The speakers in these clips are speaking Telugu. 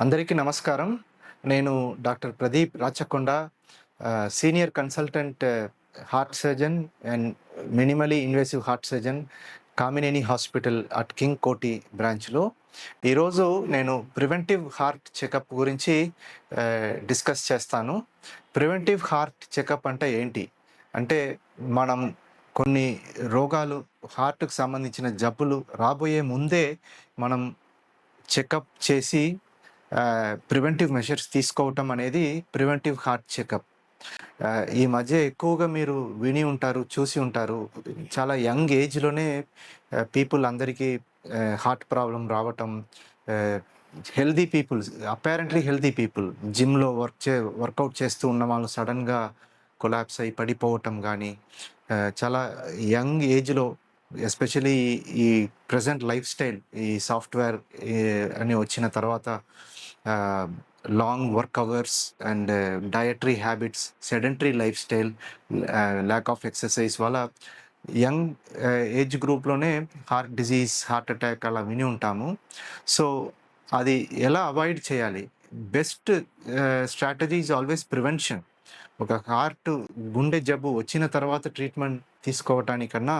అందరికీ నమస్కారం. నేను doctor Pradeep Rachakonda, senior consultant heart surgeon and minimally invasive heart surgeon, Kamineni hospital at king కోటి బ్రాంచ్‌లో. ఈరోజు నేను ప్రివెంటివ్ హార్ట్ చెకప్ గురించి డిస్కస్ చేస్తాను. ప్రివెంటివ్ హార్ట్ చెకప్ అంటే ఏంటి? అంటే మనం కొన్ని రోగాలు, హార్ట్‌కి సంబంధించిన జబ్బులు రాబోయే ముందే మనం చెకప్ చేసి ప్రివెంటివ్ మెషర్స్ తీసుకోవటం అనేది ప్రివెంటివ్ హార్ట్ చెకప్. ఈ మధ్య ఎక్కువగా మీరు విని ఉంటారు, చూసి ఉంటారు. చాలా యంగ్ ఏజ్‌లోనే పీపుల్ అందరికీ హార్ట్ ప్రాబ్లమ్ రావటం. Ah, healthy peoples, apparently healthy people జిమ్‌లో వర్కౌట్ చేస్తూ ఉన్న వాళ్ళు సడెన్‌గా కొలాప్స్ అయ్యి పడిపోవటం గానీ, చాలా యంగ్ ఏజ్‌లో ఎస్పెషల్లీ ఈ ప్రెజెంట్ లైఫ్ స్టైల్, ఈ సాఫ్ట్‌వేర్ అని వచ్చిన తర్వాత ah, long work hours and dietary habits, sedentary life style, lack of exercise వల్ల యంగ్ ఏజ్ గ్రూప్‌లోనే హార్ట్ డిసీజ్, హార్ట్ అటాక్ అలా విని ఉంటాము. సో, అది ఎలా అవాయిడ్ చేయాలి? Best strategy is always prevention. ఒక గుండె జబ్బు వచ్చిన తర్వాత ట్రీట్మెంట్ తీసుకోవటానికన్నా,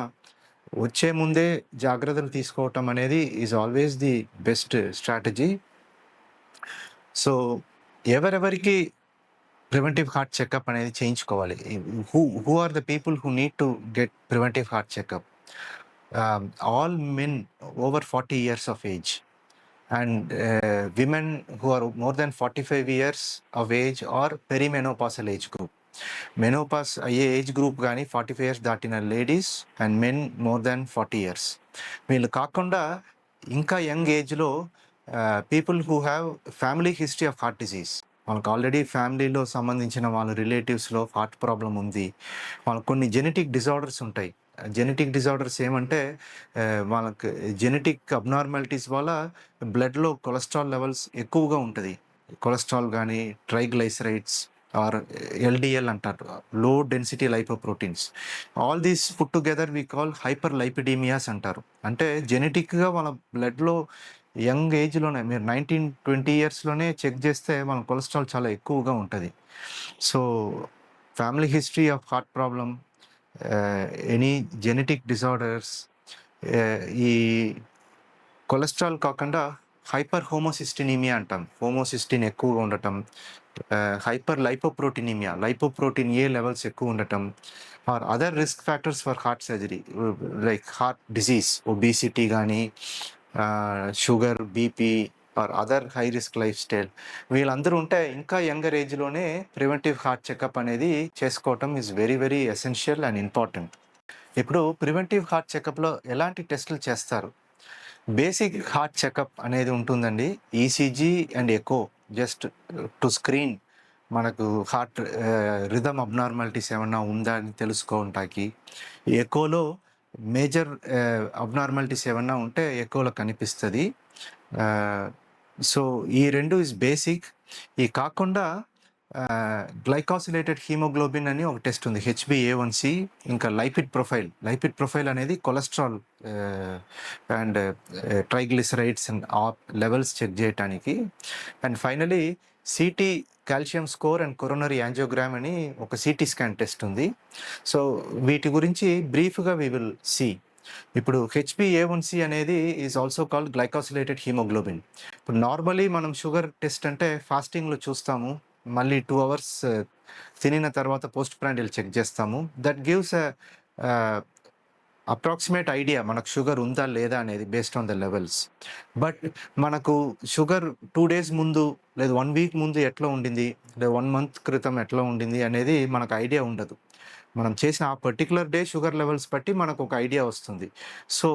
వచ్చే ముందే జాగ్రత్తలు తీసుకోవటం అనేది is always the best strategy. So, ఎవరెవరికి ప్రివెంటివ్ హార్ట్ చెకప్ అనేది చేయించుకోవాలి? Who are the people who need to get preventive heart checkup? All men over 40 years of age and women who are more than 45 years of age or perimenopausal age group. Menopause అయ్యే ఏజ్ గ్రూప్ గానీ 45 ఇయర్స్ దాటిన ladies and men more than 40 years. వీళ్ళు కాకుండా ఇంకా యంగ్ ఏజ్‌లో people who have family history of heart disease. వాళ్ళకి ఆల్రెడీ ఫ్యామిలీలో సంబంధించిన వాళ్ళ రిలేటివ్స్‌లో హార్ట్ ప్రాబ్లమ్ ఉంది. వాళ్ళకి కొన్ని జెనెటిక్ డిజార్డర్స్ ఉంటాయి. జెనెటిక్ డిజార్డర్స్ ఏమంటే వాళ్ళకి జెనెటిక్ అబ్నార్మాలిటీస్ వల్ల బ్లడ్‌లో కొలెస్ట్రాల్ లెవెల్స్ ఎక్కువగా ఉంటది. కొలెస్ట్రాల్ గానీ, ట్రైగ్లిసరైడ్స్ ఆర్ ఎల్‌డిఎల్ అంటారు. Low density lipoproteins. All these put together we call hyper lipidemias అంటారు. అంటే జెనెటిక్‌గా వాళ్ళ బ్లడ్‌లో యంగ్ ఏజ్‌లోనే మీరు 19, 20 ఇయర్స్‌లోనే చెక్ చేస్తే వాళ్ళ కొలెస్ట్రాల్ చాలా ఎక్కువగా ఉంటది. So, family history of heart problem, any genetic disorders, ఈ కొలెస్ట్రాల్ కాకుండా హైపర్ హోమోసిస్టినీమియా అంటాం. హోమోసిస్టిన్ ఎక్కువగా ఉండటం, hyper lipoproteinemia, lipoprotein A levels ఎక్కువ ఉండటం, or other risk factors for heart surgery like heart disease, obesity గానీ, sugar, BP or other high risk life style. వీళ్ళందరూ ఉంటే ఇంకా యంగర్ ఏజ్‌లోనే ప్రివెంటివ్ హార్ట్ చెకప్ అనేది చేసుకోవటం is very, very essential and important. ఇప్పుడు ప్రివెంటివ్ హార్ట్ చెకప్‌లో ఎలాంటి టెస్టులు చేస్తారు? బేసిక్ హార్ట్ చెకప్ అనేది ఉంటుందండి. ECG and echo, just to screen మనకు హార్ట్ రిథమ్ అబ్నార్మాలిటీస్ ఏమన్నా ఉందా అని తెలుసుకోవటానికి. ఎకోలో మేజర్ అబ్నార్మాలిటీస్ ఏమన్నా ఉంటే ఎకోలో కనిపిస్తది. సో, ఈ 2 ఈజ్ బేసిక్. ఇయి కాకుండా గ్లైకాసిలేటెడ్ హీమోగ్లోబిన్ అని ఒక టెస్ట్ ఉంది. హెచ్‌బీఏవన్‌సీ, ఇంకా లైపిడ్ ప్రొఫైల్. లైపిడ్ ప్రొఫైల్ అనేది cholesterol and triglycerides and levels check జేయటానికి. And finally CT, calcium score and coronary angiogram అని ఒక సీటీ స్కాన్ టెస్ట్ ఉంది. సో, వీటి గురించి బ్రీఫ్‌గా వి విల్ సీ. ఇప్పుడు హెచ్‌బీఏవన్‌సీ అనేది ఈజ్ ఆల్సో కాల్డ్ గ్లైకాసిలేటెడ్ హీమోగ్లోబిన్. ఇప్పుడు నార్మల్లీ మనం షుగర్ టెస్ట్ అంటే ఫాస్టింగ్‌లో చూస్తాము. మళ్ళీ 2 అవర్స్ తినిన తర్వాత పోస్ట్ ప్రాండిల్ చెక్ చేస్తాము. దట్ గివ్స్ ఆహ్, అప్రాక్సిమేట్ ఐడియా మనకు షుగర్ ఉందా లేదా అనేది based on the levels. But మనకు షుగర్ 2 డేస్ ముందు లేదా 1 వీక్ ముందు ఎట్లా ఉండింది, లేదా 1 మంత్ క్రితం ఎట్లా ఉండింది అనేది మనకు ఐడియా ఉండదు. మనం చేసిన ఆ పర్టిక్యులర్ డే షుగర్ లెవెల్స్ బట్టి మనకు ఒక ఐడియా వస్తుంది. So,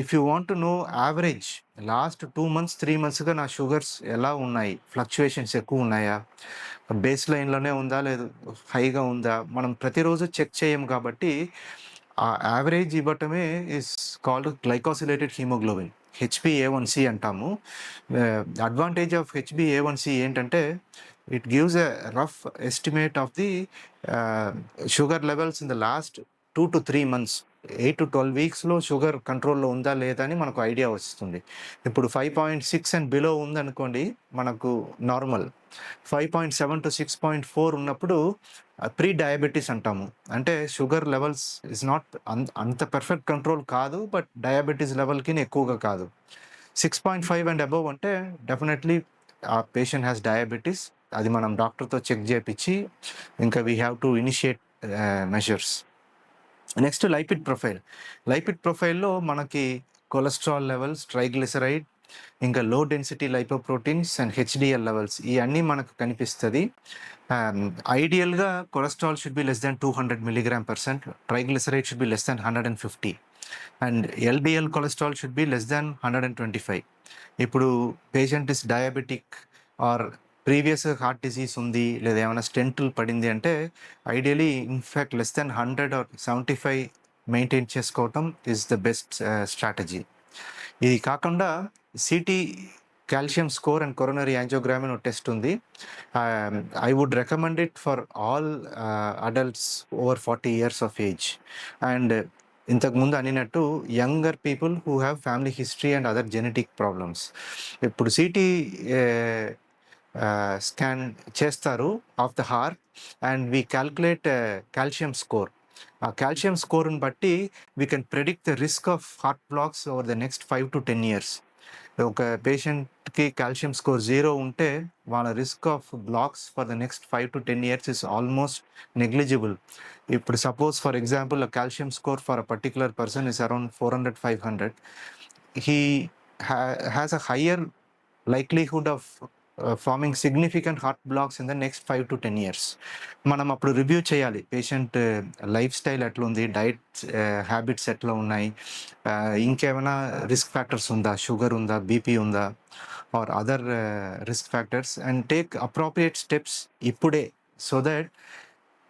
if you want to know average last 2 months, 3 మంత్స్‌గా నా షుగర్స్ ఎలా ఉన్నాయి? ఫ్లక్చుయేషన్స్ ఎక్కువ ఉన్నాయా? బేస్ లైన్‌లోనే ఉందా? లేదు హైగా ఉందా? మనం ప్రతిరోజు చెక్ చేయం కాబట్టి ఆ యావరేజ్ ఇవ్వటమే ఈస్ కాల్డ్ గ్లైకోసిలేటెడ్ హీమోగ్లోబిన్. హెచ్‌బీఏవన్‌సీ అంటాము. అడ్వాంటేజ్ ఆఫ్ హెచ్‌బీఏవన్‌సీ ఏంటంటే it gives a rough estimate of the sugar levels in the last 2 to 3 months. 8 to 12 వీక్స్‌లో షుగర్ కంట్రోల్‌లో ఉందా లేదా అని మనకు ఐడియా వస్తుంది. ఇప్పుడు 5.6 అండ్ బిలో ఉందనుకోండి మనకు నార్మల్. 5.7-6.4 ఉన్నప్పుడు ప్రీ డయాబెటిస్ అంటాము. అంటే షుగర్ లెవెల్స్ ఇస్ నాట్ అంత పర్ఫెక్ట్ కంట్రోల్ కాదు. బట్ డయాబెటిస్ లెవెల్‌కిని ఎక్కువగా కాదు. 6.5 అండ్ అబోవ్ అంటే డెఫినెట్‌లీ ఆ పేషెంట్ హ్యాస్ డయాబెటిస్. అది మనం డాక్టర్‌తో చెక్ చేపిచ్చి ఇంకా we have to initiate measures. Next lipid profile. Lipid ప్రొఫైల్‌లో మనకి కొలెస్ట్రాల్ లెవెల్స్, ట్రైగ్లిసరైడ్, ఇంకా low density lipoproteins and HDL levels ఇయన్నీ మనకు కనిపిస్తది. ఐడియల్‌గా cholesterol should be less than 200 mg/%. Triglyceride should be less than 150 and LDL cholesterol should be less than 125. ఇప్పుడు patient is diabetic or previous heart disease ఉంది లేదా ఏమైనా స్టెంటులు పడింది అంటే ideally in fact less than 100 or 75 maintain చేసుకోవటం ఈజ్ ద బెస్ట్ స్ట్రాటజీ. ఇది కాకుండా CT calcium score and coronary angiogram అని ఒక టెస్ట్ ఉంది. I would recommend it for all adults over 40 years of age. And ఇంతకుముందు అనినట్టు younger people who have family history and other genetic problems. ఇప్పుడు సిటీ స్కాన్ చేస్తారు of the heart and we calculate calcium score. ఆ కాల్షియం స్కోర్ని బట్టి we can predict the risk of heart blocks over the next 5 to 10 years. ఒక పేషెంట్కి కాల్షియం స్కోర్ 0 ఉంటే వాళ్ళ risk of blocks for the next 5 to 10 years is almost negligible. ఇప్పుడు suppose for example calcium score for a particular person is around 400-500. He has a higher likelihood of forming significant heart blocks in the next 5 to 10 years. మనం అప్పుడు రివ్యూ చేయాలి పేషెంట్ లైఫ్ స్టైల్ ఎట్లా ఉంది, డైట్ హ్యాబిట్స్ ఎట్లా ఉన్నాయి, ఇంకేమైనా రిస్క్ ఫ్యాక్టర్స్ ఉందా, షుగర్ ఉందా, బీపీ ఉందా or other risk factors and take appropriate steps ఇప్పుడే సో దట్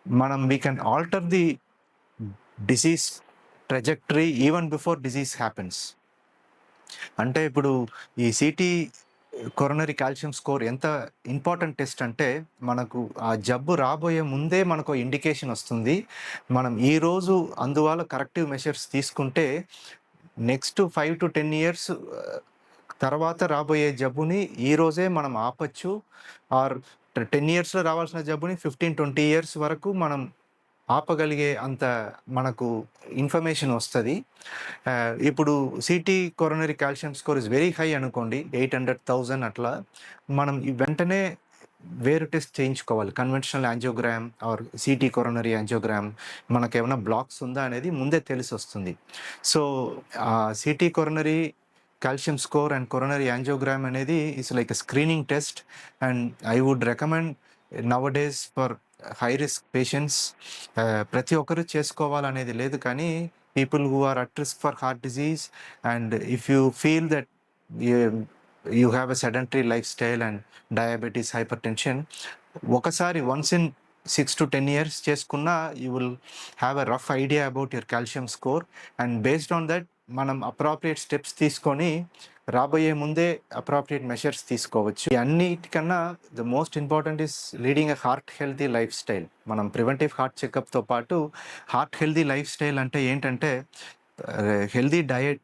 మనం we can alter the disease trajectory even before disease happens. అంటే ఇప్పుడు ఈ సిటీ కొరోనరీ కాల్షియం స్కోర్ ఎంత ఇంపార్టెంట్ టెస్ట్ అంటే మనకు ఆ జబ్బు రాబోయే ముందే మనకు ఇండికేషన్ వస్తుంది. మనం ఈరోజు అందువల్ల కరెక్టివ్ మెషర్స్ తీసుకుంటే నెక్స్ట్ 5 to 10 years తర్వాత రాబోయే జబ్బుని ఈరోజే మనం ఆపచ్చు. ఆర్ 10 yearsలో రావాల్సిన జబ్బుని 15-20 years వరకు మనం ఆపగలిగే అంత మనకు ఇన్ఫర్మేషన్ వస్తుంది. ఇప్పుడు CT coronary calcium score is very high అనుకోండి, 800,000 అట్లా, మనం వెంటనే వేరు టెస్ట్ చేయించుకోవాలి. Conventional angiogram or CT coronary angiogram మనకు ఏమైనా బ్లాక్స్ ఉందా అనేది ముందే తెలిసి వస్తుంది. So CT coronary calcium score and coronary angiogram అనేది is like a screening test and I would recommend nowadays for high risk patients. ప్రతి ఒక్కరు చేసుకోవాలనేది లేదు, కానీ people who are at risk for heart disease and if you feel that you have a sedentary life style and diabetes, hyper tension, ఒకసారి వన్స్ ఇన్ 6 to 10 years చేసుకున్నా you will have a rough idea about your calcium score and based on that మనం అప్రాప్రియేట్ స్టెప్స్ తీసుకొని రాబోయే ముందే అప్రాప్రియేట్ మెషర్స్ తీసుకోవచ్చు. అన్నిటికన్నా the most important is leading a heart healthy life style. మనం ప్రివెంటివ్ హార్ట్ చెకప్తో పాటు హార్ట్ హెల్తీ లైఫ్ స్టైల్ అంటే ఏంటంటే healthy diet,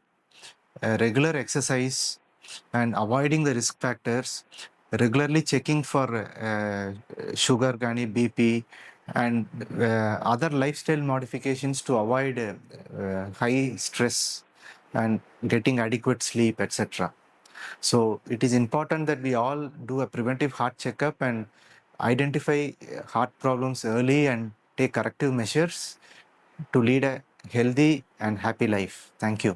regular exercise and avoiding the risk factors, regularly checking for sugar కానీ BP and other lifestyle modifications to avoid high stress and getting adequate sleep, etc. So it is important that we all do a preventive heart checkup and identify heart problems early and take corrective measures to lead a healthy and happy life. Thank you.